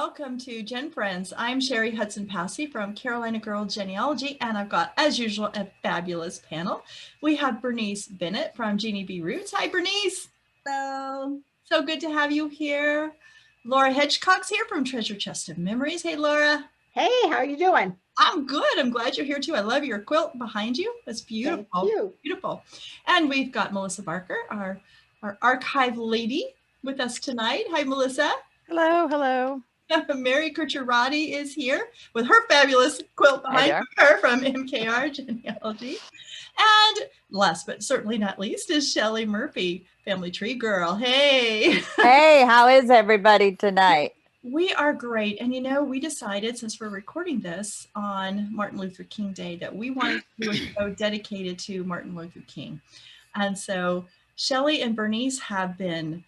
welcome to GenFriends. I'm Cheri Hudson Passey from Carolina Girl Genealogy, and I've got, as usual, a fabulous panel. We have Bernice Bennett from Geniebroots. Hi, Bernice. Hello. So good to have you here. Laura Hedgecock's here from Treasure Chest of Memories. Hey, Laura. Hey, how are you doing? I'm good. I'm glad you're here too. I love your quilt behind you. It's beautiful. Thank you. Beautiful. And we've got Melissa Barker, our archive lady, with us tonight. Hi, Melissa. Hello, hello. Mary Roddy is here with her fabulous quilt behind her from MKR Genealogy. And last but certainly not least is Shelley Murphy, Family Tree Girl. Hey. Hey, how is everybody tonight? We are great. And you know, we decided, since we're recording this on Martin Luther King Day, that we wanted to do a show dedicated to Martin Luther King. And so Shelley and Bernice have been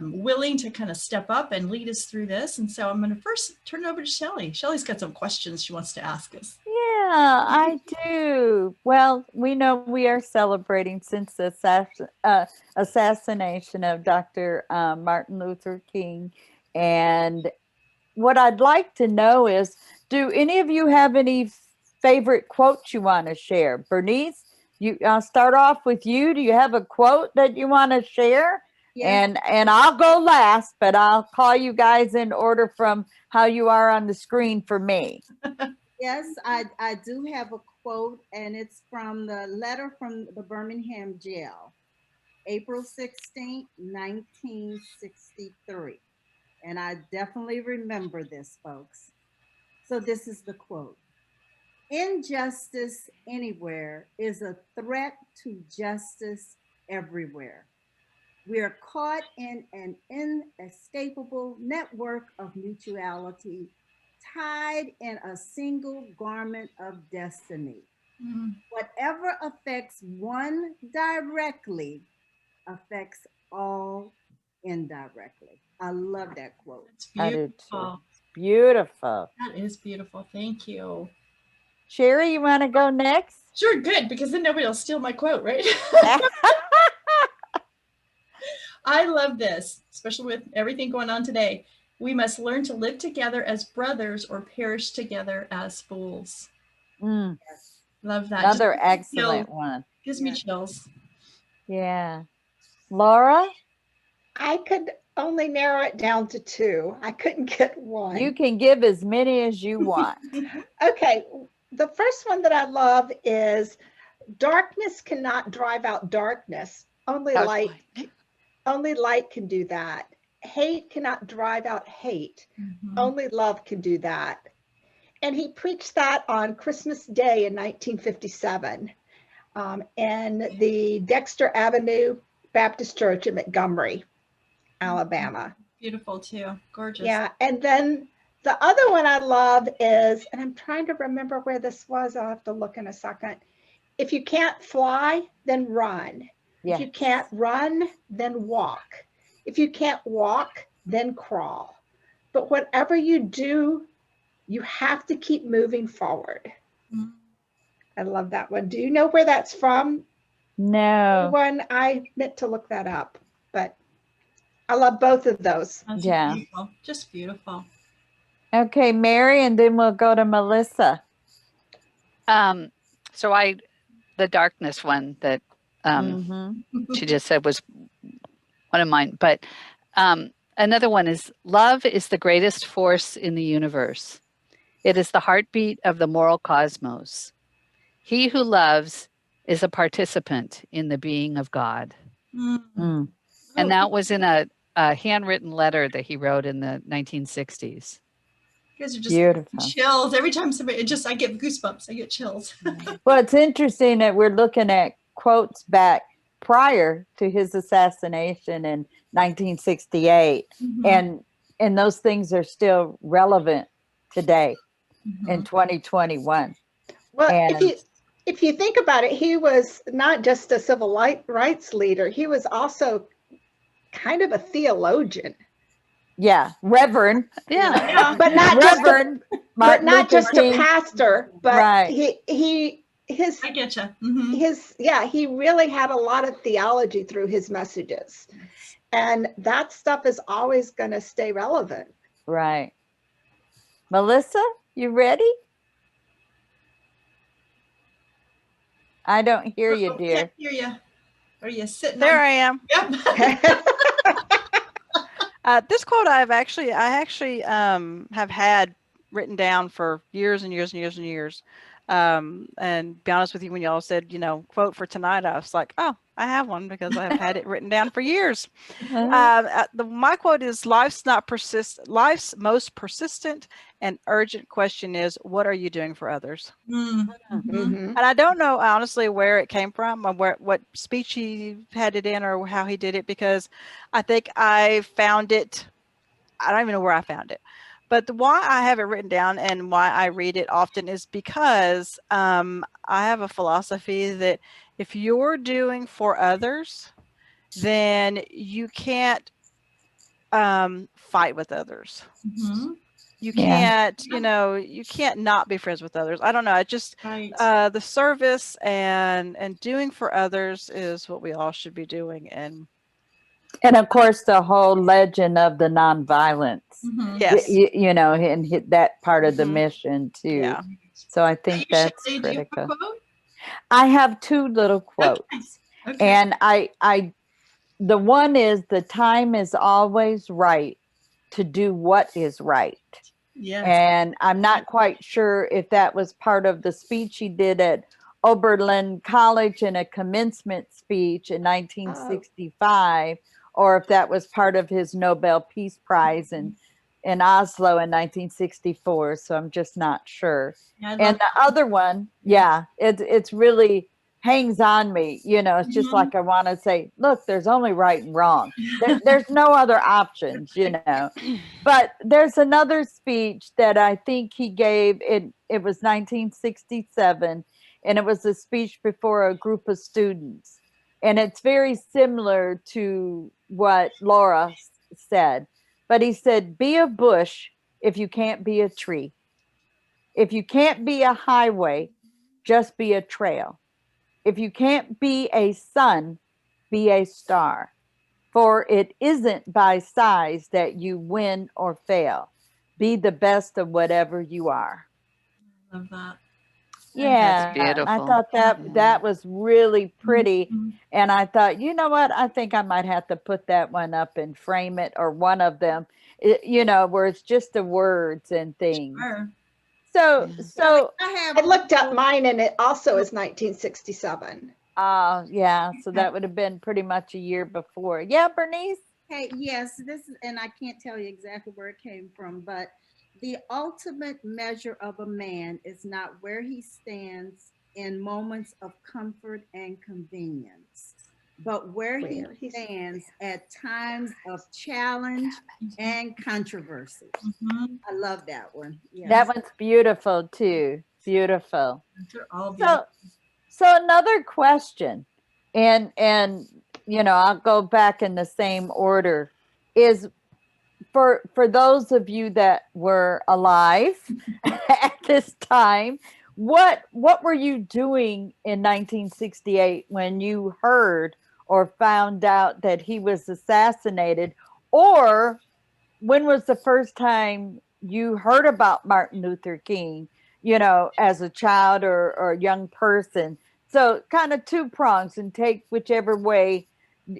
willing to kind of step up and lead us through this. And so I'm going to first turn it over to Shelley. Shelley's got some questions she wants to ask us. Yeah, I do. Well, we know we are celebrating since the assassination of Dr. Martin Luther King. And what I'd like to know is, do any of you have any favorite quotes you want to share? Bernice, I'll start off with you. Do you have a quote that you want to share? Yes. And I'll go last, but I'll call you guys in order from how you are on the screen for me. Yes, I do have a quote, and it's from the letter from the Birmingham jail, April 16, 1963. And I definitely remember this, folks. So this is the quote. Injustice anywhere is a threat to justice everywhere. We are caught in an inescapable network of mutuality, tied in a single garment of destiny. Whatever affects one directly affects all indirectly. I love that quote. It's beautiful. Beautiful. That is beautiful. Thank you. Cheri, you want to go next? Sure, good, because then nobody will steal my quote, right? I love this, especially with everything going on today. We must learn to live together as brothers or perish together as fools. Yes. Love that. Another excellent one. Gives me chills. Yeah. Laura? I could only narrow it down to two. I couldn't get one. You can give as many as you want. Okay. The first one that I love is darkness cannot drive out darkness. Only light can do that. Hate cannot drive out hate. Only love can do that. And he preached that on Christmas Day in 1957 in the Dexter Avenue Baptist Church in Montgomery, Alabama. Beautiful too. Gorgeous. Yeah. And then the other one I love is, and I'm trying to remember where this was. I'll have to look in a second. If you can't fly, then run. If you can't run, then walk. If you can't walk, then crawl. But whatever you do, you have to keep moving forward. I love that one. Do you know where that's from? No. One, I meant to look that up, but I love both of those. That's beautiful. Just beautiful. Okay, Mary, and then we'll go to Melissa. The darkness one that she just said was one of mine. But another one is, love is the greatest force in the universe. It is the heartbeat of the moral cosmos. He who loves is a participant in the being of God. And that was in a handwritten letter that he wrote in the 1960s. You guys are just beautiful. Chills. Every time somebody, I get goosebumps. I get chills. Well, it's interesting that we're looking at quotes back prior to his assassination in 1968. And those things are still relevant today in 2021. Well, if you think about it, he was not just a civil rights leader. He was also kind of a theologian. Yeah, Reverend. Yeah. But not Reverend, just a pastor, but right. I get you. He really had a lot of theology through his messages. And that stuff is always going to stay relevant. Right. Melissa, you ready? I don't hear you, Oh, dear. can't hear you. Are you sitting There on? I am. Yep. This quote I actually have had written down for years and years and years and years. And be honest with you, when y'all said, quote for tonight, I was like, oh, I have one because I've had it written down for years. My quote is, life's most persistent and urgent question is, what are you doing for others? Mhm. And I don't know honestly where it came from or what speech he had it in or how he did it, because I think I found it. I don't even know where I found it, but why I have it written down and why I read it often is because I have a philosophy that if you're doing for others, then you can't fight with others. Mhm. You Yeah. can't, you can't not be friends with others. I don't know. It just, Right. the service and doing for others is what we all should be doing. And of course, the whole legend of the nonviolence, Mhm. yes. and hit that part of the Mhm. mission too. Yeah. So I think Hey, that's Shelley, do you have a critical. quote? I have two little quotes. Okay. And the one is, the time is always right to do what is right. Yes. And I'm not quite sure if that was part of the speech he did at Oberlin College in a commencement speech in 1965, or if that was part of his Nobel Peace Prize in Oslo in 1964. So I'm just not sure. Yeah, I love And the other one, it's really hangs on me. It's just like I want to say, look, there's only right and wrong. There's no other options, But there's another speech that I think he gave. It was 1967, and it was a speech before a group of students. And it's very similar to what Laura said. But he said, be a bush if you can't be a tree. If you can't be a highway, just be a trail. If you can't be a sun, be a star. For it isn't by size that you win or fail. Be the best of whatever you are. love that. Yeah, beautiful. I thought that was really pretty. And I thought, you know what? I think I might have to put that one up and frame it, or one of them, where it's just the words and things. Sure. So I looked up mine and it also is 1967. yeah, so that would have been pretty much a year before. Yeah, Bernice? Hey, yes, and I can't tell you exactly where it came from, but the ultimate measure of a man is not where he stands in moments of comfort and convenience, but where he stands at times of challenge and controversy. I love that one. Yes. That one's beautiful too. Beautiful. They're all beautiful. So another question, and I'll go back in the same order, is for those of you that were alive at this time, what were you doing in 1968 when you heard or found out that he was assassinated? Or when was the first time you heard about Martin Luther King, as a child or a young person? So kind of two prongs, and take whichever way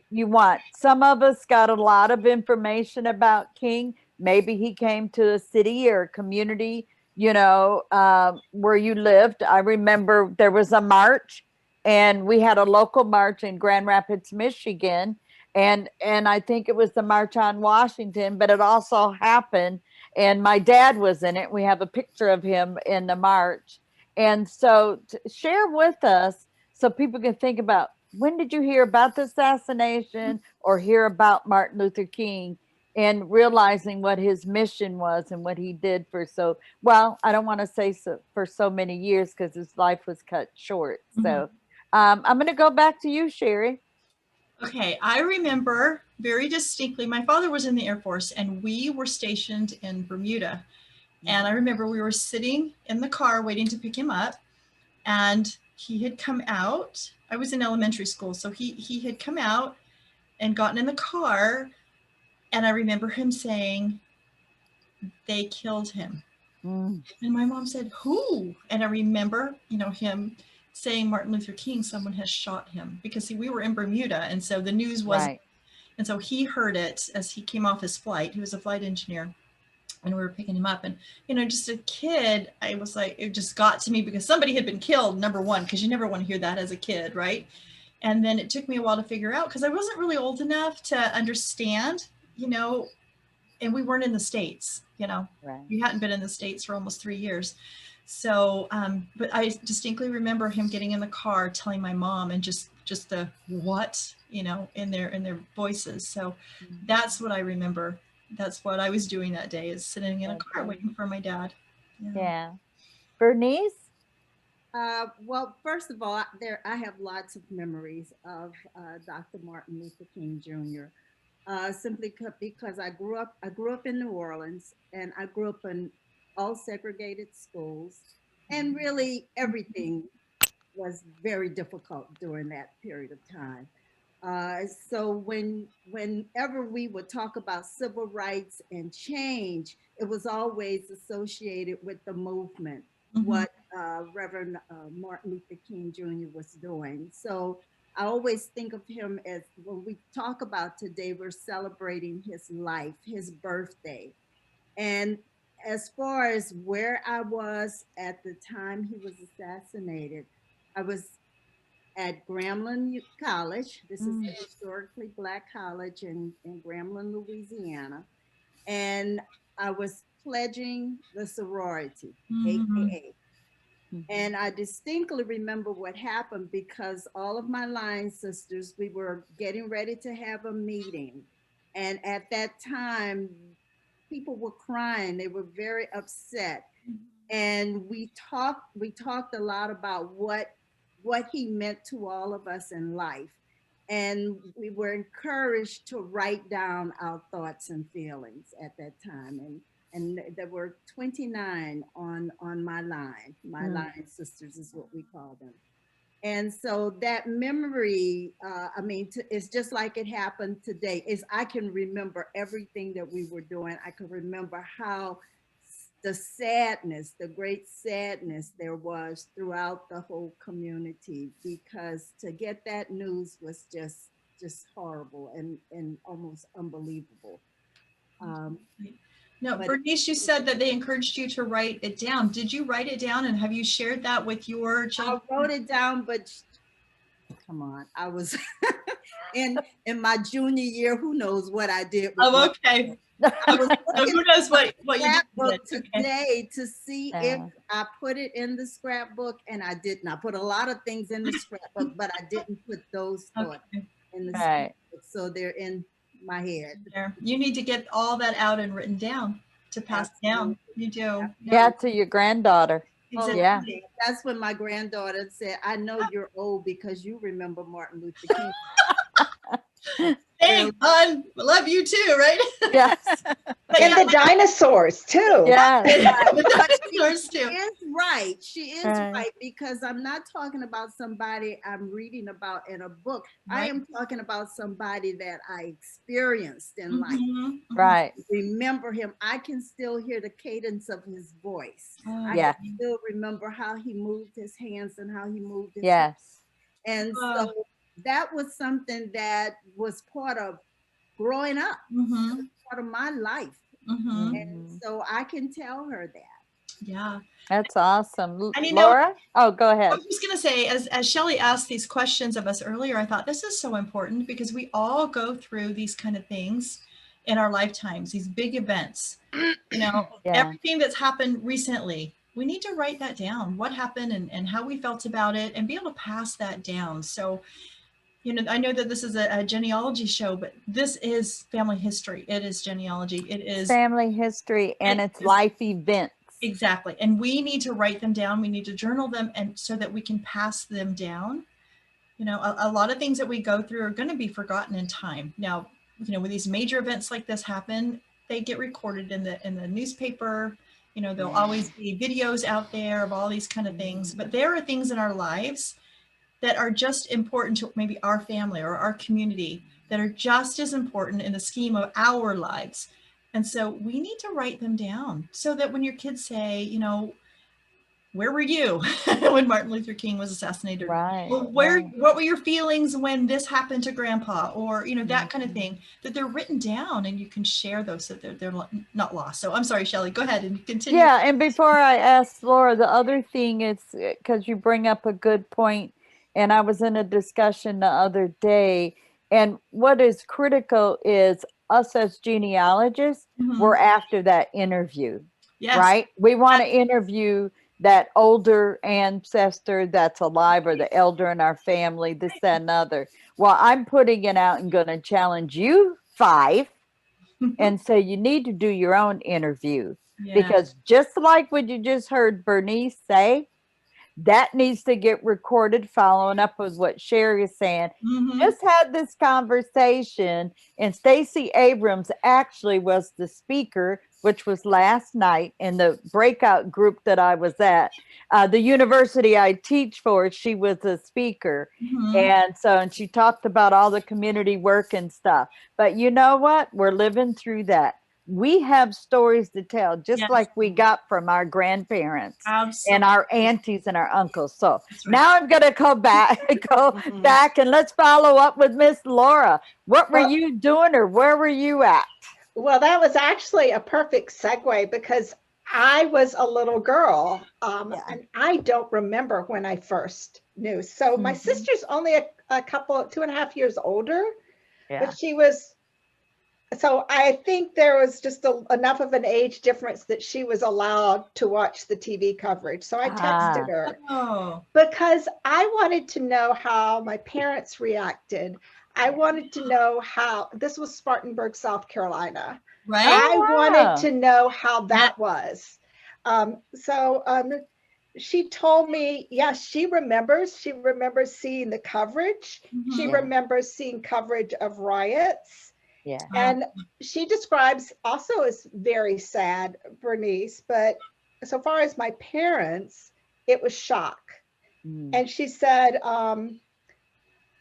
you want. Some of us got a lot of information about King. Maybe he came to a city or a community, where you lived. I remember there was a march, and we had a local march in Grand Rapids, Michigan. And I think it was the March on Washington, but it also happened, and my dad was in it. We have a picture of him in the march. And so share with us so people can think about, when did you hear about the assassination or hear about Martin Luther King, and realizing what his mission was and what he did for I don't want to say for so many years, because his life was cut short. So I'm going to go back to you, Cheri. Okay, I remember very distinctly, my father was in the Air Force and we were stationed in Bermuda. And I remember we were sitting in the car waiting to pick him up, and he had come out. I was in elementary school, so he had come out and gotten in the car, and I remember him saying, they killed him. Mm. And my mom said, who? And I remember, you know, him saying Martin Luther King, someone has shot him, because see, we were in Bermuda. And so the news wasn't, Right. and so he heard it as he came off his flight. He was a flight engineer, and we were picking him up. And, you know, just a kid, I was like, it just got to me because somebody had been killed, number one, because you never want to hear that as a kid, right? And then it took me a while to figure out, because I wasn't really old enough to understand, you know, and we weren't in the States, you know, Right. we hadn't been in the States for almost 3 years. So, but I distinctly remember him getting in the car, telling my mom, and just the what, you know, in their voices. So that's what I remember. That's what I was doing that day, is sitting in a car waiting for my dad. Yeah. Bernice? Well, first of all, I have lots of memories of Dr. Martin Luther King Jr. Simply because I grew up in New Orleans, and I grew up in all segregated schools, and really everything was very difficult during that period of time. So whenever we would talk about civil rights and change, it was always associated with the movement, what Reverend Martin Luther King Jr. was doing. So I always think of him as, when we talk about today, we're celebrating his life, his birthday. And as far as where I was at the time he was assassinated, I was at Grambling College. This is a historically Black college in Grambling, Louisiana. And I was pledging the sorority, AKA. And I distinctly remember what happened, because all of my line sisters, we were getting ready to have a meeting. And at that time, people were crying. They were very upset. And we talked a lot about what he meant to all of us in life. And we were encouraged to write down our thoughts and feelings at that time. And there were 29 on my line. My line sisters is what we call them. And so that memory, I mean, it's just like it happened today. Is I can remember everything that we were doing. I can remember how the sadness, the great sadness there was throughout the whole community, because to get that news was just horrible and almost unbelievable. No, Bernice, you said that they encouraged you to write it down. Did you write it down, and have you shared that with your children? I wrote it down, but come on, I was in my junior year. Who knows what I did? Oh, okay. I was so who knows what you scrapbook did today to see if I put it in the scrapbook, and I didn't. I put a lot of things in the scrapbook, but I didn't put those thoughts in the scrapbook. So they're in my head. There. You need to get all that out and written down to pass down. You do. Yeah, to your granddaughter. Exactly. Yeah. That's when my granddaughter said, "I know you're old because you remember Martin Luther King." Hey, hon, love you too, right? Yes. And the dinosaurs too. Yeah. The dinosaurs too. She is right. She is right, because I'm not talking about somebody I'm reading about in a book. Right. I am talking about somebody that I experienced in life. Right. Remember him. I can still hear the cadence of his voice. I can still remember how he moved his hands and how he moved his hands. And so that was something that was part of growing up, part of my life. And so I can tell her that. Yeah. That's awesome. And Laura? Oh, go ahead. I was just going to say, as Shelley asked these questions of us earlier, I thought this is so important, because we all go through these kind of things in our lifetimes, these big events, you know, everything that's happened recently. We need to write that down, what happened and how we felt about it, and be able to pass that down. So, you know, I know that this is a genealogy show, but this is family history. It is genealogy. It is family history, and it's life events. Exactly. And we need to write them down. We need to journal them, and so that we can pass them down. You know, a lot of things that we go through are going to be forgotten in time. Now, you know, when these major events like this happen, they get recorded in the newspaper. You know, there'll always be videos out there of all these kind of things. But there are things in our lives that are just important to maybe our family or our community, that are just as important in the scheme of our lives. And so we need to write them down so that when your kids say, you know, where were you when Martin Luther King was assassinated? Right. Well, what were your feelings when this happened to Grandpa? Or, you know, that kind of thing, that they're written down and you can share those so they're not lost. So I'm sorry, Shelley, go ahead and continue. Yeah, and before I ask Laura, the other thing is, because you bring up a good point, and I was in a discussion the other day, and what is critical is us as genealogists, we're after that interview, right? We want to interview that older ancestor that's alive, or the elder in our family, this, that, and other. Well, I'm putting it out and going to challenge you 5 and say you need to do your own interview, because just like what you just heard Bernice say, that needs to get recorded, following up with what Cheri is saying. Just had this conversation, and Stacey Abrams actually was the speaker, which was last night in the breakout group that I was at. The university I teach for, she was a speaker. And she talked about all the community work and stuff. But you know what? We're living through that. We have stories to tell, just like we got from our grandparents and our aunties and our uncles. So now I'm going to go back and let's follow up with Miss Laura. What were you doing, or where were you at? Well, that was actually a perfect segue, because I was a little girl, and I don't remember when I first knew. So my sister's only a couple, 2.5 years older, but she was. So I think there was just enough of an age difference that she was allowed to watch the TV coverage. So I texted her because I wanted to know how my parents reacted. I wanted to know how, this was Spartanburg, South Carolina. Right. I wanted to know how that was. She told me, yes, she remembers seeing the coverage. She remembers seeing coverage of riots. Yeah. And she describes also as very sad, Bernice, but so far as my parents, it was shock. And she said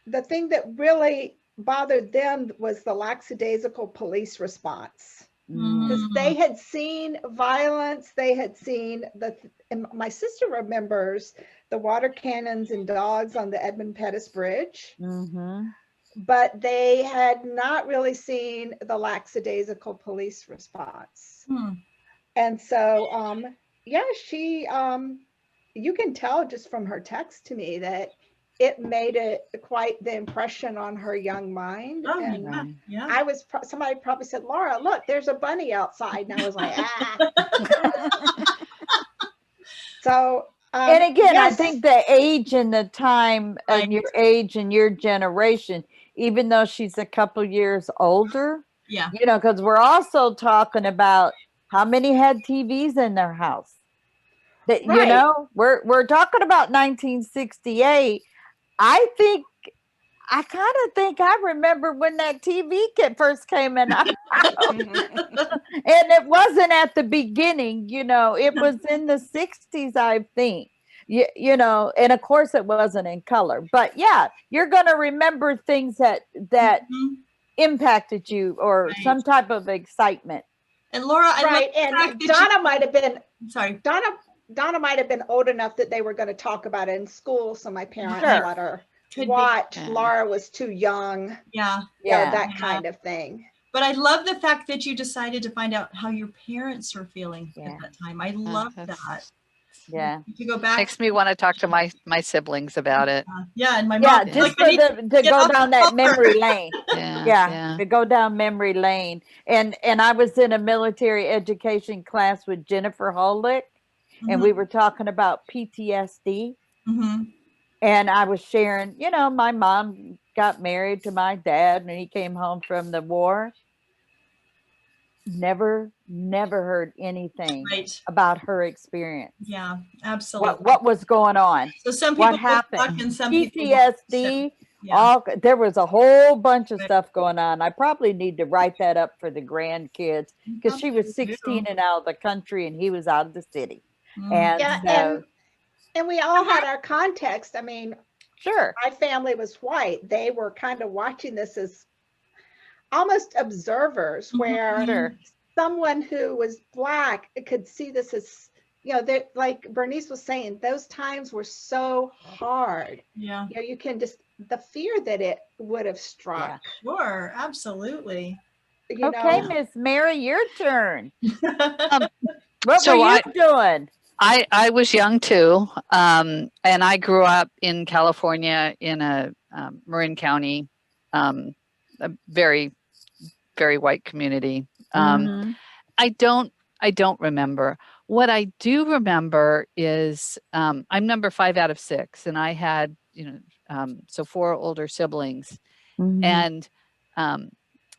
the thing that really bothered them was the lackadaisical police response. Because they had seen violence, they had seen and my sister remembers the water cannons and dogs on the Edmund Pettus Bridge. But they had not really seen the lackadaisical police response. And so, she, you can tell just from her text to me that it made quite the impression on her young mind. I was, somebody probably said, Laura, look, there's a bunny outside. And I was like, So, and again, I think the age and the time and your age and your generation, even though she's a couple years older, you know, because we're also talking about how many had TVs in their house. That you know, we're talking about 1968. I kind of think I remember when that TV kit first came in. And it wasn't at the beginning, you know, it was in the 60s, I think. You know, and of course it wasn't in color, but yeah, you're going to remember things that impacted you, or some type of excitement. And Laura, and Donna might have been, Donna might have been old enough that they were going to talk about it in school. So my parents let her watch. Laura was too young. That kind of thing. But I love the fact that you decided to find out how your parents were feeling at that time. I love that. To go back, makes me want to talk to my siblings about it. And my mom, just to go down that memory lane. To go down memory lane. And I was in a military education class with Jennifer Holick, and we were talking about PTSD. And I was sharing, you know, my mom got married to my dad, and he came home from the war. Never heard anything about her experience. Yeah, absolutely. What was going on? So some people what happened? And some PTSD. There was a whole bunch of stuff going on. I probably need to write that up for the grandkids, because she was 16 and out of the country, and he was out of the city. And we all had our context. I mean, sure, my family was white. They were kind of watching this as almost observers, where someone who was Black could see this as, you know, that, like Bernice was saying, those times were so hard. Yeah. You know, you can just, the fear that it would have struck. Sure, absolutely. You Okay, know, Miss Mary, your turn. Um, What so were you doing? I was young too, and I grew up in California in a Marin County, a very, very white community. Mhm. I don't remember. What I do remember is I'm number 5 out of 6, and I had, so 4 older siblings, Mhm. and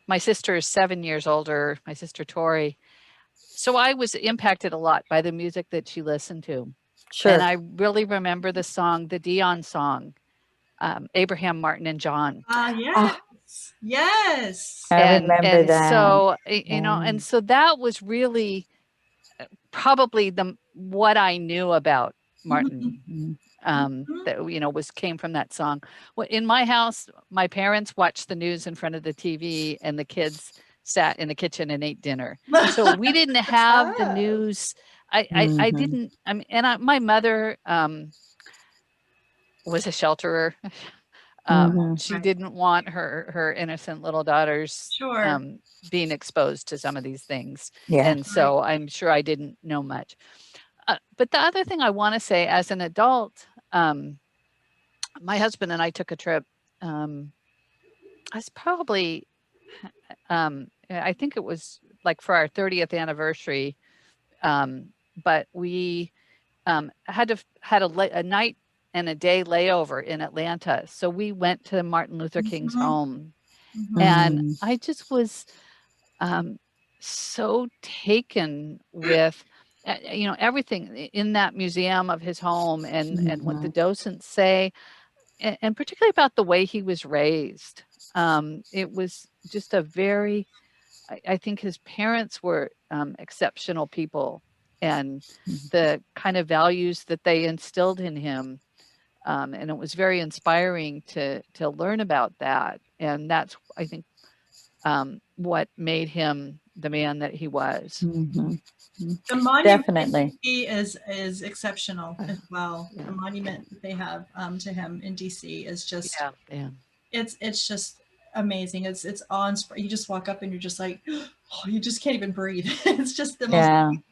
my sister is 7 years older, my sister Tori. So I was impacted a lot by the music that she listened to. Sure. And I really remember the song, the Dion song, Abraham, Martin, and John. Yes. Yes. I remember that. So, and so that was really probably what I knew about Martin. That came from that song. Well, in my house, my parents watched the news in front of the TV, and the kids sat in the kitchen and ate dinner. So we didn't have the news. I didn't. I mean, and my mother was a shelterer. She didn't want her innocent little daughters being exposed to some of these things. Yeah. And so I'm sure I didn't know much. But the other thing I want to say, as an adult, my husband and I took a trip. I was probably, I think it was like for our 30th anniversary. But we had a night and a day layover in Atlanta. So we went to Martin Luther King's home. And I just was so taken with everything in that museum of his home, and what the docents say, and particularly about the way he was raised. It was just a very, I think his parents were exceptional people, and the kind of values that they instilled in him. And it was very inspiring to learn about that. And that's, I think, what made him the man that he was. The monument Definitely is exceptional as well. The monument that they have to him in DC is just it's just amazing. It's awe-inspiring. You just walk up and you're just like, oh, you just can't even breathe. It's just the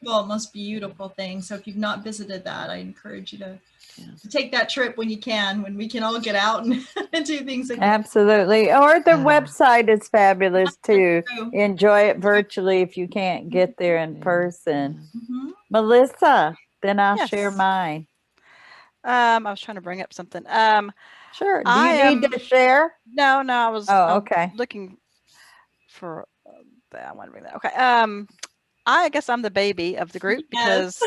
most beautiful thing. So if you've not visited that, I encourage you to take that trip when you can, when we can all get out and do things again. Absolutely. Or the website is fabulous too. Enjoy it virtually if you can't get there in person. Melissa, then I'll share mine. I was trying to bring up something. Sure. Do you need to share? No, I was okay. looking for I want to bring that. Okay. I guess I'm the baby of the group because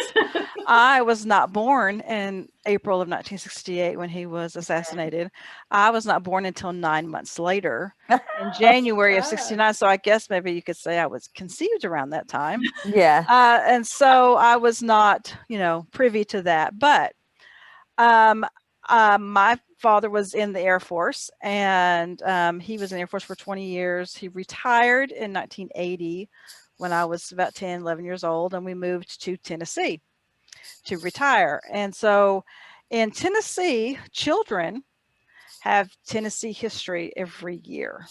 I was not born in April of 1968 when he was assassinated. I was not born until 9 months later in January of 69. So I guess maybe you could say I was conceived around that time. Yeah. And so I was not, privy to that. But my father was in the Air Force, and he was in the Air Force for 20 years. He retired in 1980 when I was about 10, 11 years old, and we moved to Tennessee to retire. And so in Tennessee, children have Tennessee history every year.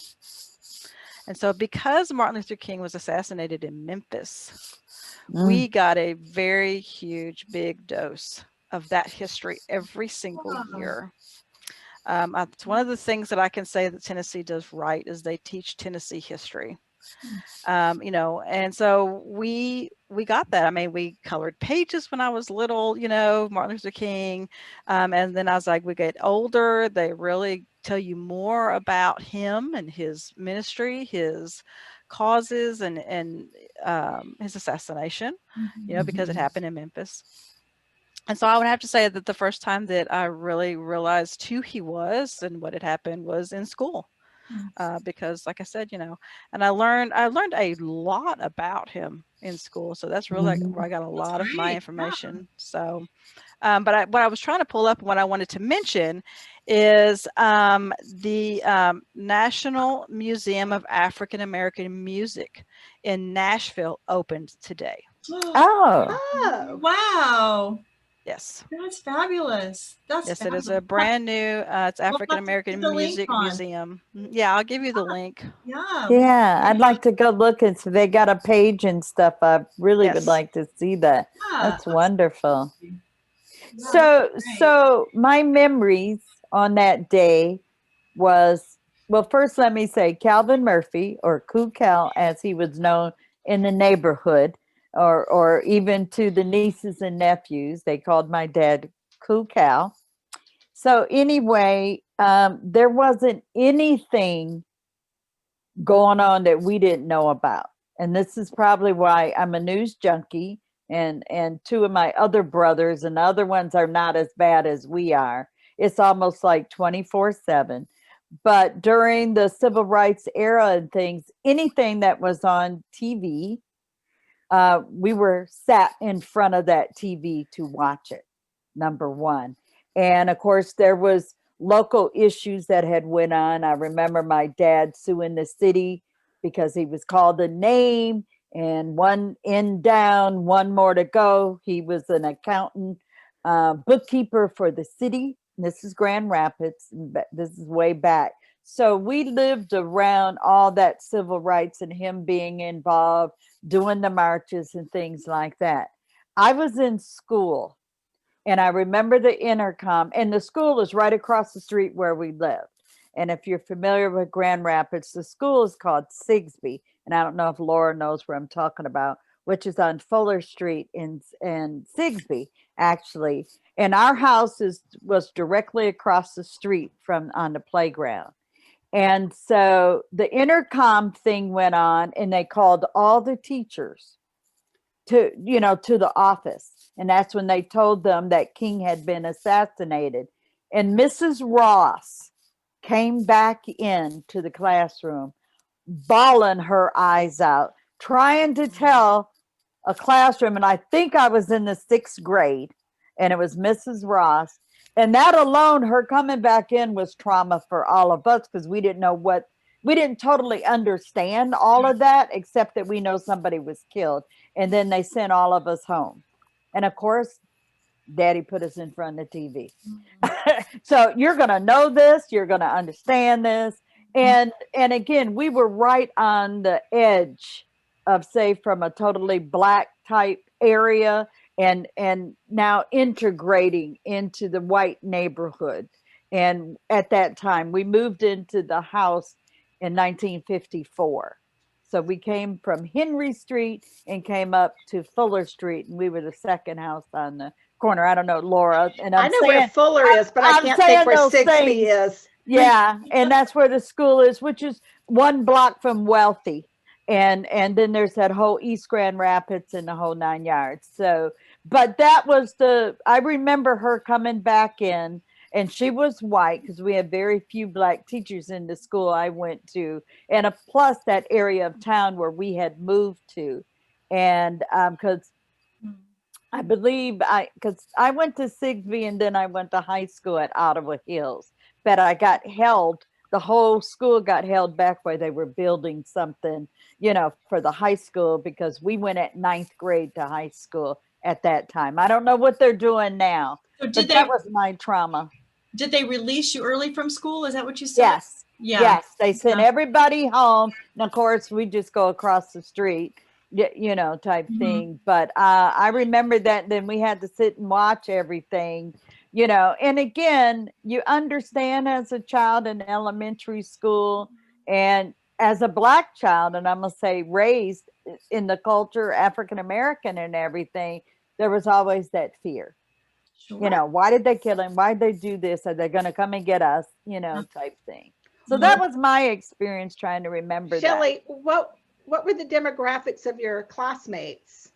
And so because Martin Luther King was assassinated in Memphis, we got a very huge, big dose of that history every single year. It's one of the things that I can say that Tennessee does right is they teach Tennessee history. And so we got that. I mean, we colored pages when I was little, Martin Luther King. And then as we get older, they really tell you more about him and his ministry, his causes, and his assassination, because it happened in Memphis. And so I would have to say that the first time that I really realized who he was and what had happened was in school. because like I said, and I learned a lot about him in school. So that's really where I got a lot of my information. So, but what I was trying to pull up, what I wanted to mention is the National Museum of African American Music in Nashville opened today. Oh, Wow. Yes. That's fabulous. That's Yes, fabulous. it is a brand new, it's We'll have to African put American the link Music on. Museum. Yeah, I'll give you the link. Yeah. yeah. I'd like to go look and see. They got a page and stuff. I really would Yes. like to see that. Yeah, That's wonderful. Yeah, So, that's great. so my memories on that day was, well, first let me say Calvin Murphy, or Koo Cal, as he was known in the neighborhood, or even to the nieces and nephews, they called my dad Koo Cal. So anyway, there wasn't anything going on that we didn't know about. And this is probably why I'm a news junkie, and two of my other brothers and the other ones are not as bad as we are. It's almost like 24/7. But during the civil rights era and things, anything that was on TV, we were sat in front of that TV to watch it, number one. And of course, there was local issues that had went on. I remember my dad suing the city because he was called a name, and one in down, one more to go. He was an accountant, bookkeeper for the city. This is Grand Rapids. This is way back. So we lived around all that civil rights and him being involved, doing the marches and things like that. I was in school, and I remember the intercom, and the school is right across the street where we lived. And if you're familiar with Grand Rapids, the school is called Sigsbee. And I don't know if Laura knows where I'm talking about, which is on Fuller Street in Sigsbee, actually. And our house was directly across the street from on the playground. And so the intercom thing went on, and they called all the teachers to the office. And that's when they told them that King had been assassinated. And Mrs. Ross came back into the classroom, bawling her eyes out, trying to tell a classroom. And I think I was in the 6th grade, and it was Mrs. Ross. And that alone, her coming back in, was trauma for all of us, because we didn't totally understand all of that, except that we know somebody was killed. And then they sent all of us home. And of course, Daddy put us in front of the TV. So you're going to know this, you're going to understand this. And again, we were right on the edge of, say, from a totally black type area, and now integrating into the white neighborhood. And at that time, we moved into the house in 1954. So we came from Henry Street and came up to Fuller Street, and we were the second house on the corner. I don't know, Laura. And I know where Fuller is, but I can't think where Sigsbee is. Yeah, and that's where the school is, which is 1 block from Wealthy. And then there's that whole East Grand Rapids and the whole 9 yards. So, but that was I remember her coming back in, and she was white, because we had very few black teachers in the school I went to, and plus that area of town where we had moved to. And because I believe because I went to Sigsbee, and then I went to high school at Ottawa Hills, but I got held. The whole school got held back while they were building something, for the high school, because we went at 9th grade to high school at that time. I don't know what they're doing now, but that was my trauma. Did they release you early from school? Is that what you said? Yes. Yeah. Yes. They sent everybody home. And of course, we just go across the street, type thing. But I remember that then we had to sit and watch everything. And again, you understand as a child in elementary school, and as a black child, and I'm going to say raised in the culture, African-American and everything, there was always that fear. Sure. Why did they kill him? Why did they do this? Are they going to come and get us? Type thing. So that was my experience trying to remember Shelley, what were the demographics of your classmates?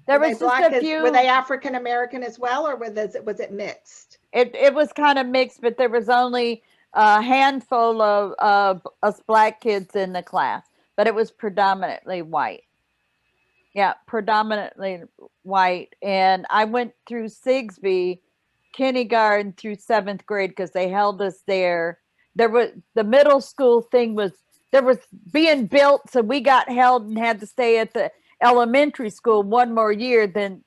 There was just a few. Were they African American as well, or was it mixed? It was kind of mixed, but there was only a handful of us black kids in the class, but it was predominantly white. Yeah, predominantly white. And I went through Sigsbee kindergarten through 7th grade because they held us there. There was the middle school thing was there was being built, so we got held and had to stay at the elementary school one more year than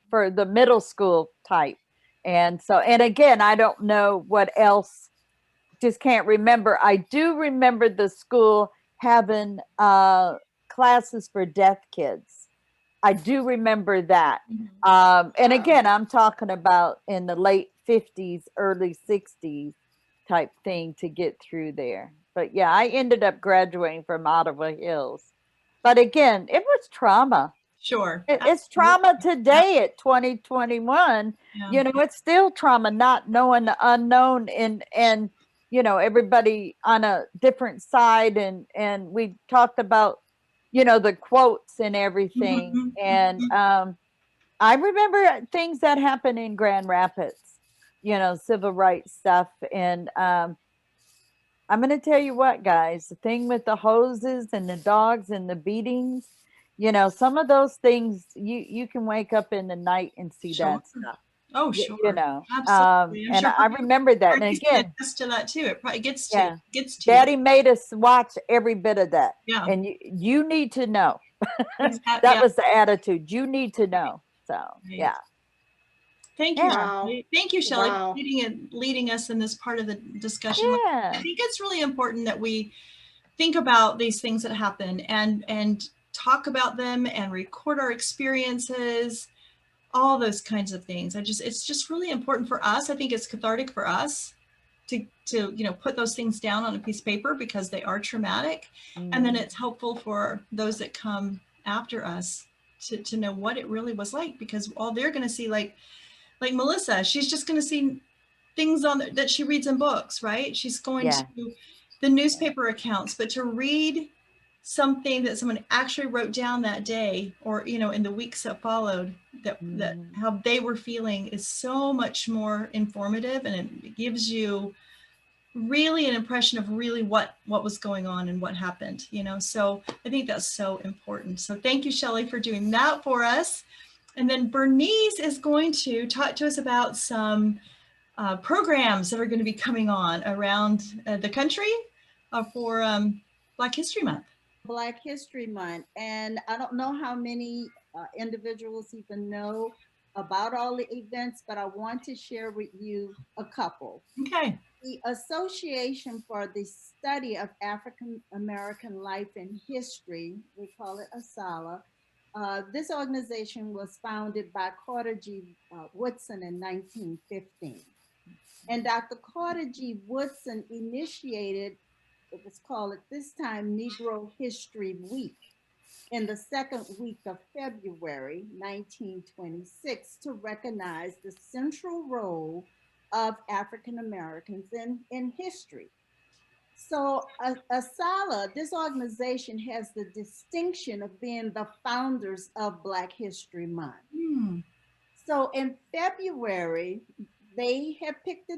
for the middle school type. And so, and again, I don't know what else, just can't remember. I do remember the school having classes for deaf kids. I do remember that. And again, I'm talking about in the late 50s, early 60s type thing to get through there. But yeah, I ended up graduating from Ottawa Hills. But again, it was trauma. Sure. It's trauma today at 2021. Yeah. It's still trauma not knowing the unknown and everybody on a different side. And we talked about, the quotes and everything. And I remember things that happened in Grand Rapids, civil rights stuff. And I'm going to tell you what, guys, the thing with the hoses and the dogs and the beatings, some of those things you can wake up in the night and see that stuff. Oh, sure. Absolutely. And I remember that. And again, to that too. It probably gets to Daddy made us watch every bit of that. Yeah. And you need to know. That was the attitude. You need to know. So yeah. Thank you. Wow. Thank you, Shelley, Wow. for leading us in this part of the discussion. Yeah. I think it's really important that we think about these things that happen and talk about them and record our experiences, all those kinds of things. It's just really important for us. I think it's cathartic for us to put those things down on a piece of paper because they are traumatic. And then it's helpful for those that come after us to know what it really was like, because all they're going to see, like Melissa, she's just going to see things that she reads in books, right? She's going to the newspaper accounts, but to read something that someone actually wrote down that day, or in the weeks that followed, that how they were feeling, is so much more informative, and it gives you really an impression of really what was going on and what happened. So I think that's so important. So thank you, Shelley, for doing that for us. And then Bernice is going to talk to us about some programs that are going to be coming on around the country for Black History Month. Black History Month. And I don't know how many individuals even know about all the events, but I want to share with you a couple. Okay. The Association for the Study of African American Life and History, we call it ASALH. This organization was founded by Carter G. Woodson in 1915. And Dr. Carter G. Woodson initiated, it was called at this time Negro History Week, in the second week of February 1926, to recognize the central role of African Americans in history. So ASALH, this organization, has the distinction of being the founders of Black History Month. So in February, they have picked a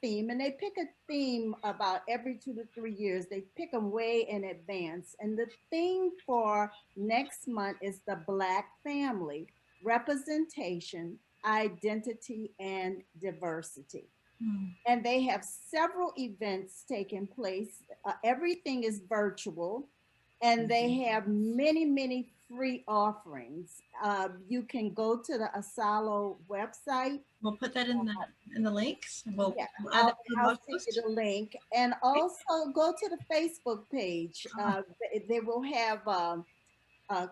theme, and they pick a theme about every 2 to 3 years. They pick them way in advance. And the theme for next month is the Black family: representation, identity, and diversity. And they have several events taking place. Everything is virtual, and they have many, many free offerings. You can go to the ASALH website. We'll put that in the links. I'll send you the link. And also go to the Facebook page. They will have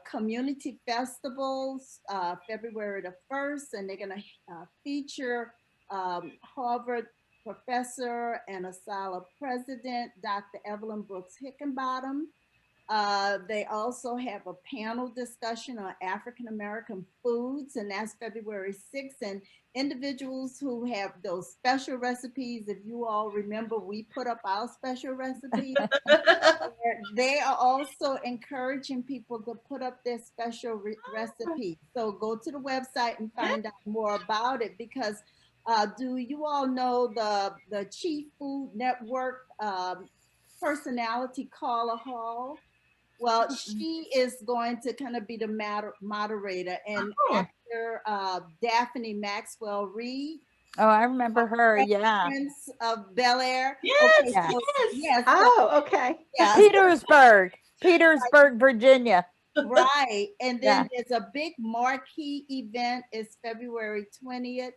community festivals February the 1st, and they're going to feature Harvard professor and ASALH president, Dr. Evelyn Brooks Hickenbottom. They also have a panel discussion on African American foods, and that's February 6th. And individuals who have those special recipes, if you all remember, we put up our special recipes. They are also encouraging people to put up their special recipes. So go to the website and find out more about it, because Do you all know the Chief Food Network personality, Carla Hall? Well, she is going to kind of be the moderator, and actor Daphne Maxwell Reed. Oh, I remember her. Yeah. Prince of Bel Air. Yes, Okay, yes. so, yes. Oh, okay. Yeah. Petersburg, Virginia. Right. And then Yeah. there's a big marquee event. It's February 20th.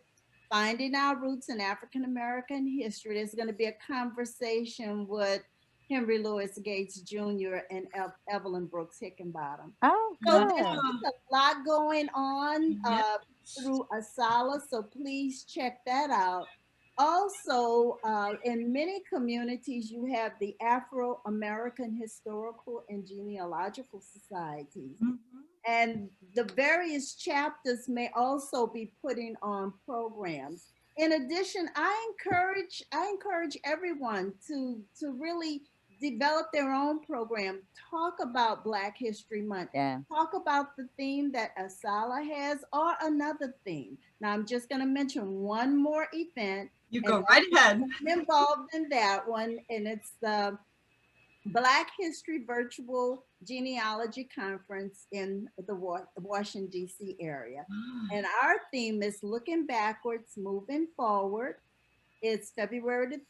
Finding Our Roots in African American History. There's going to be a conversation with Henry Louis Gates Jr. and Evelyn Brooks Hickenbottom. Oh, So good. there's just a lot going on through Asala, so please check that out. Also, in many communities, you have the Afro-American Historical and Genealogical Societies. And the various chapters may also be putting on programs. In addition, I encourage everyone to really develop their own program. Talk about Black History Month. Yeah. Talk about the theme that Asala has or another theme. Now, I'm just going to mention one more event. You go right ahead. I'm involved in that one, and it's the Black History Virtual Genealogy Conference in the Washington, D.C. area. And our theme is looking backwards, moving forward. It's February the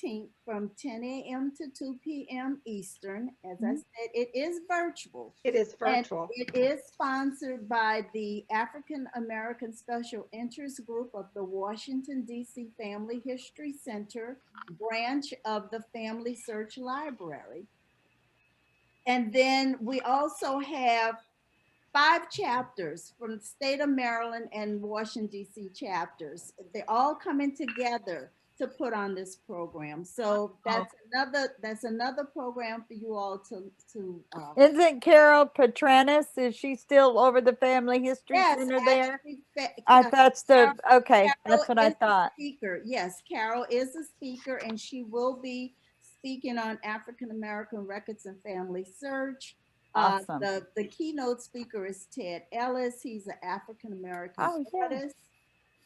13th from 10 a.m. to 2 p.m. Eastern. As I said, it is virtual. It is virtual. And it is sponsored by the African American Special Interest Group of the Washington, D.C. Family History Center, branch of the Family Search Library. And then we also have 5 chapters from the state of Maryland and Washington, D.C. chapters. They're all coming together to put on this program. So that's another program for you all to Isn't Carol Petranis, is she still over the Family History Center there? That's what I thought. Speaker. Yes, Carol is a speaker, and she will be speaking on African American records and family search. Awesome. The keynote speaker is Ted Ellis. He's an African American artist.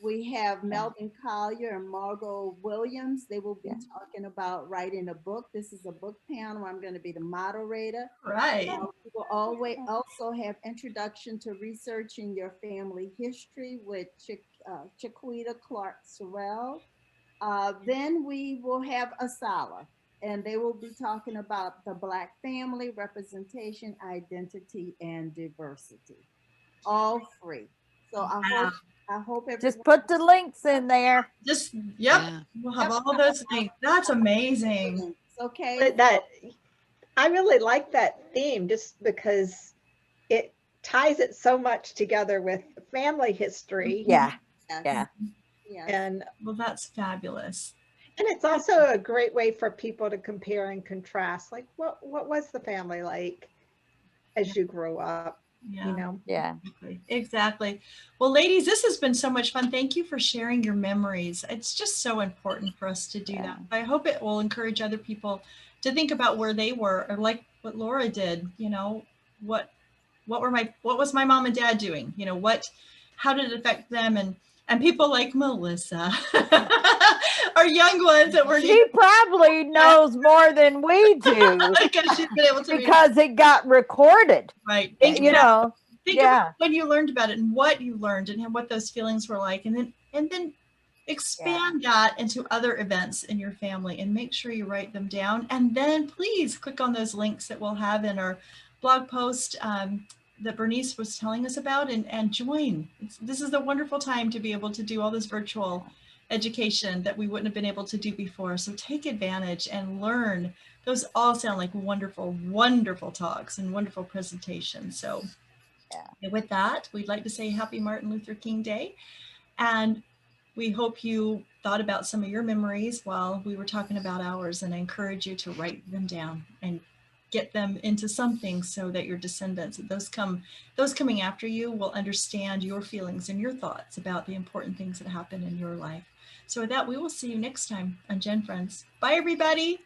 We have Melvin Collier and Margot Williams. They will be talking about writing a book. This is a book panel. I'm going to be the moderator. Right. We will always also have Introduction to Researching Your Family History with Chiquita Clark Sorrell. Then we will have Asala, and they will be talking about the Black family, representation, identity, and diversity. All free. So I hope everyone just put the links in there. We'll have all those links. That's amazing. Okay. I really like that theme just because it ties it so much together with family history. Yeah. And well, that's fabulous. And it's also a great way for people to compare and contrast. Like, what was the family like as you grow up? Yeah. You know? Yeah. Exactly. Well, ladies, this has been so much fun. Thank you for sharing your memories. It's just so important for us to do that. I hope it will encourage other people to think about where they were, or like what Laura did. You know, what was my mom and dad doing? You know, how did it affect them? And people like Melissa, our young ones that were. She probably knows more than we do because she's been able to because it got recorded. Right. Think about when you learned about it and what you learned and what those feelings were like, and then expand that into other events in your family and make sure you write them down. And then please click on those links that we'll have in our blog post that Bernice was telling us about and join. This is a wonderful time to be able to do all this virtual education that we wouldn't have been able to do before. So take advantage and learn. Those all sound like wonderful, wonderful talks and wonderful presentations. So with that, we'd like to say Happy Martin Luther King Day. And we hope you thought about some of your memories while we were talking about ours, and I encourage you to write them down and get them into something so that your descendants, those coming after you, will understand your feelings and your thoughts about the important things that happen in your life. So with that, we will see you next time on GenFriends. Bye, everybody.